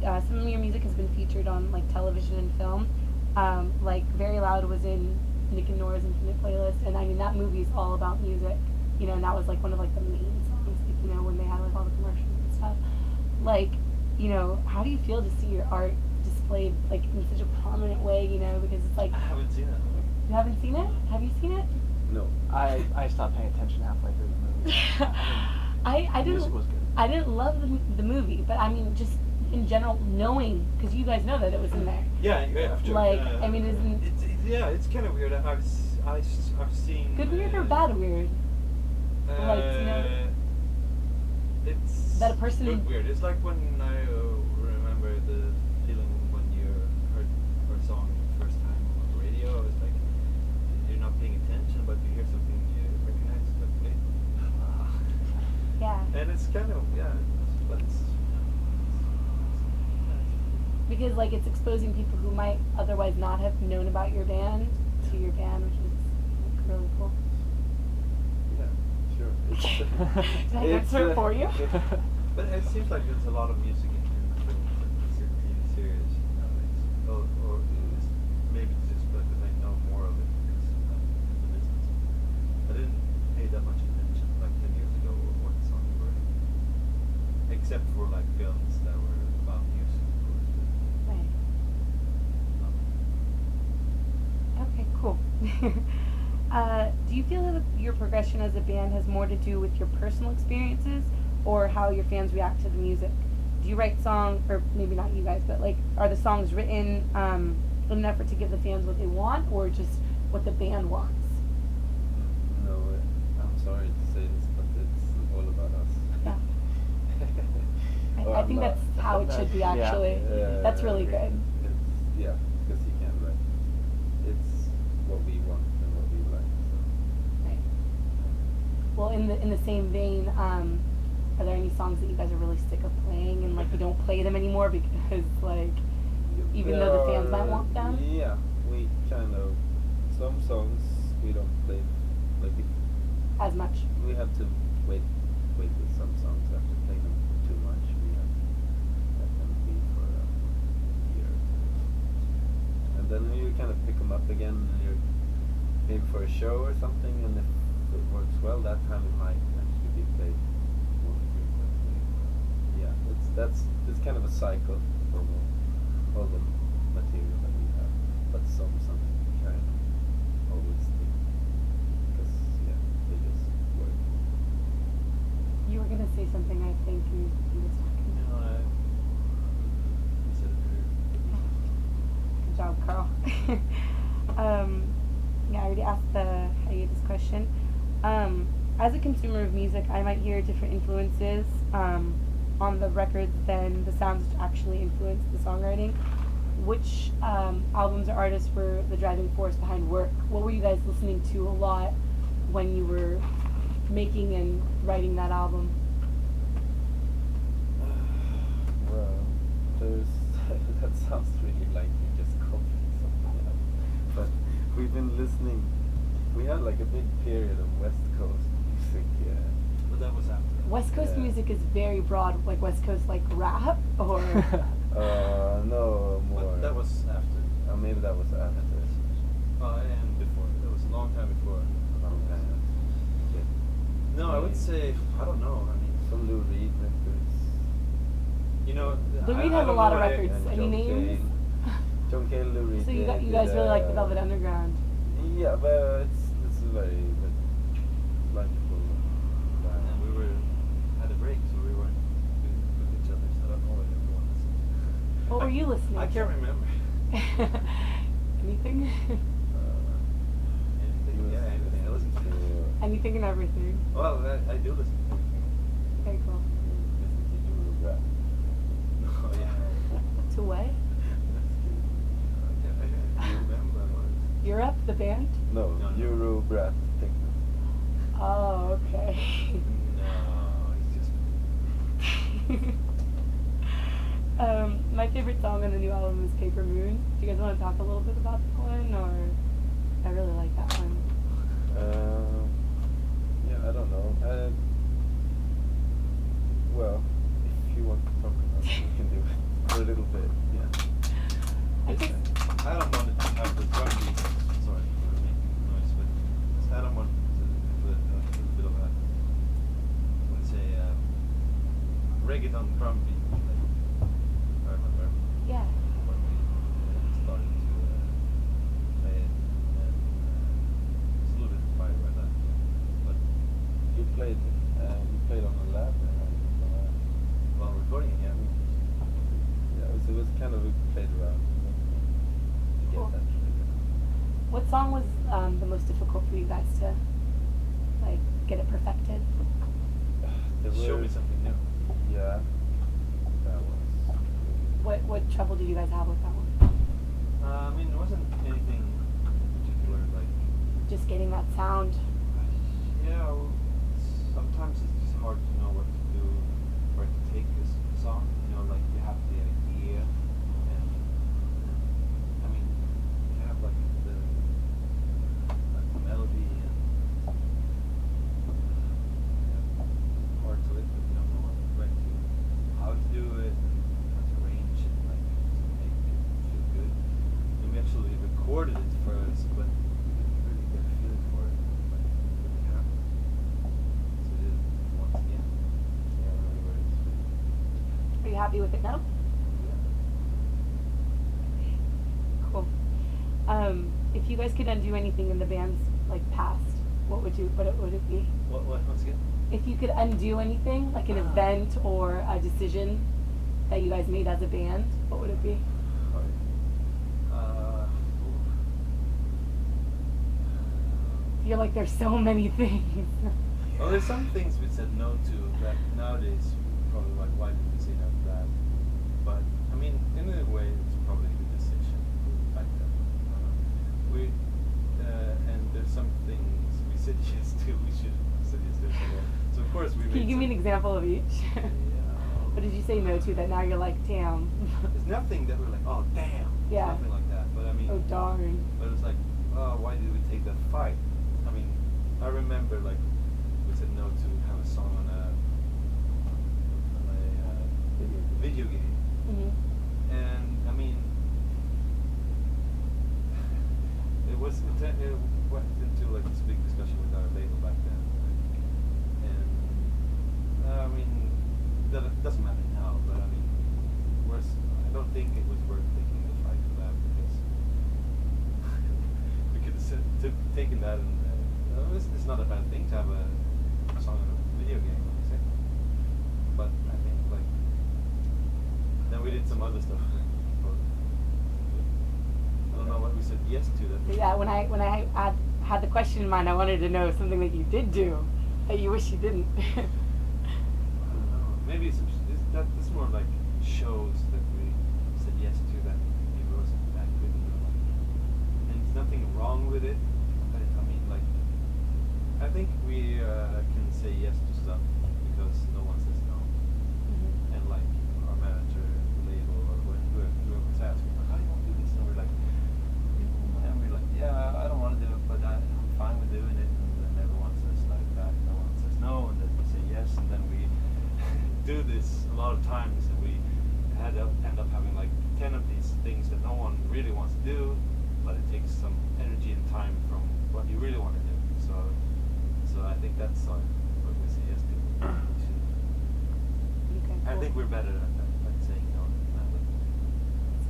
some of your music has been featured on like television and film. Like Very Loud was in Nick and Nora's Infinite Playlist, and I mean that movie is all about music. You know, and that was like one of like the main songs. Like, you know, when they had like all the commercials and stuff. Like, you know, how do you feel to see your art displayed like in such a prominent way? You know, because it's like I haven't seen it. you haven't seen it. Have you seen it? No. I stopped paying attention halfway through the movie. I The music didn't was good. I didn't love the movie, but I mean just in general knowing because you guys know that it was in there. Yeah, yeah, sure. Like, I mean, isn't- yeah, it's kind of weird. I've seen. Good weird or bad weird? Like, you know, it's that a person- good weird. It's like when I remember the feeling when you heard a song the first time on the radio. It's like you're not paying attention, but you hear something you recognize. But Yeah. and it's kind of but it's Because like it's exposing people who might otherwise not have known about your band to your band, which is like, really cool. Yeah, sure. Did I answer it for you? But it seems like there's a lot of music in films and TV series nowadays. Or it's, maybe it's just because I know more of it because I'm in the business. I didn't pay that much attention like 10 years ago or what songs were in. Except for like films that were about music, of course. Right. Okay, cool. Do you feel that your progression as a band has more to do with your personal experiences or how your fans react to the music? Do you write songs, or maybe not you guys, but like, are the songs written in an effort to give the fans what they want or just what the band wants? No, I'm sorry to say this, but it's all about us. Yeah. Or I I'm think not. that's how it should be, Yeah. actually. That's really good. It's, yeah, because you can't write. It's what we want and what we like. So. Right. Well, in the same vein, are there any songs that you guys are really sick of playing and like you don't play them anymore because like even though the fans might want them? Yeah, we kind of some songs we don't play like As much. we have to wait with some songs after playing them too much. We have to let them be for a year or two. And then you kind of pick them up again and you're maybe for a show or something, and if it works well that time it might actually be played more frequently. Yeah, it's kind of a cycle for all the material that we have. But some songs we kind of always stick because they just work. You were gonna say something, I think, and you was talking. You know, you said it Good job, Carl. Yeah, I already asked the hiatus question. As a consumer of music, I might hear different influences on the records than the sounds which actually influence the songwriting. Which albums or artists were the driving force behind Work? What were you guys listening to a lot when you were making and writing that album? Well, there's that sounds really like you just copied something else. But we've been listening. We had like a big period of West Coast music. but that was after. West Coast Yeah. music is very broad, like West Coast like rap or No more. But that was after. Maybe that was after. And before. That was a long time before. Long time. Yeah. No, I would say I don't know. I mean, Some Lou Reed records. you know, Lou Reed I has a don't lot of know, records. And Any John names? Cale. John Cale, Lou Reed. So you did, guys really like the Velvet Underground. Yeah, but it's very likable. And we were had a break, so we weren't with each other. So I don't know what everyone listened. What were you listening I to? can't remember. Anything? Anything? Yeah, anything. I listen to. Anything and everything. Well, I do listen to everything. Okay, cool. Listen to Eurograph. Oh yeah. To what? I can't remember what it is. Europe, the band? No, No, no. Eurograph Techno. Oh, okay. No, it's just. My favorite song on the new album is Paper Moon. Do you guys want to talk a little bit about that one, or I really like that one. Yeah, I don't know. Well, if you want to talk about we can do it for a little bit. Yeah. I It's, guess, Adam wanted to have the drum beat. Sorry for making noise, but Adam wanted to put a little bit of a, let's say, reggaeton drum beat. Like, I remember yeah. when we started to play it, and it's a little bit inspired by that. But You played on a lab, while recording it, yeah. Yeah, it was kind of, we played around to get Cool. that trigger. What song was the most difficult for you guys to like get it perfected? There Show were- me something new. Yeah, that was. What trouble do you guys have with that one? I mean, it wasn't anything particular, like, Just getting that sound. yeah, well, sometimes it's just hard to know what to do, where to take this song. You know, like, you have the idea, and I mean, you have, like, the melody and part to it, but you don't know where to, how to do it, and how to arrange it, like, to make it feel good. And we actually recorded it first, but we didn't really get a feeling for it, like, when it happened. So we did it once again. Yeah, when we were in Sweden. Are you happy with it now? Cool. If you guys could undo anything in the band's like past, what would it be? What, once again? If you could undo anything, like an Ah. event or a decision that you guys made as a band, what would it be? I feel like there's so many things. Well, there's some things we said no to that nowadays we're probably like, why did we say no to that? But I mean, in a way, it's probably a good decision back then. And there's some things we said yes to, we should have said yes to as well. So of course we. Can you made give me an some- example of each? Yeah. What did you say no to that now you're like, damn? There's nothing that we're like, oh damn. Yeah. It's nothing like that. But I mean. Oh darn. But it's like, oh, why did we take that fight? I mean, I remember like we said no to have a song on a video game, Hmm. and I mean, it went into like this big discussion with our label back then, and I mean, that it doesn't matter now, but I mean, I don't think it was worth taking the fight for that because we could have taken that and it's not a bad thing to have a song on a video game, like I said. But I think like then we did some other stuff. I don't know what we said yes to that. So yeah, when I had the question in mind, I wanted to know something that you did do that you wish you didn't. I don't know. Maybe it's more like shows that we said yes to that maybe wasn't that good. And there's nothing wrong with it. But I mean, like, I think we can say yes to stuff because no one says no. Mhm. And like our manager, the label, or whoever's asking, like, how do you want to do this? And we're like, yeah, I don't want to do it, but I'm fine with doing it. And then everyone says like that, no one says no, and then we say yes, and then we do this a lot of times, and we end up having like 10 of these things that no one really wants to do, but it takes some energy and time from what you really want to do. So I think that's what we say yes to. Okay, I cool. think we're better at that.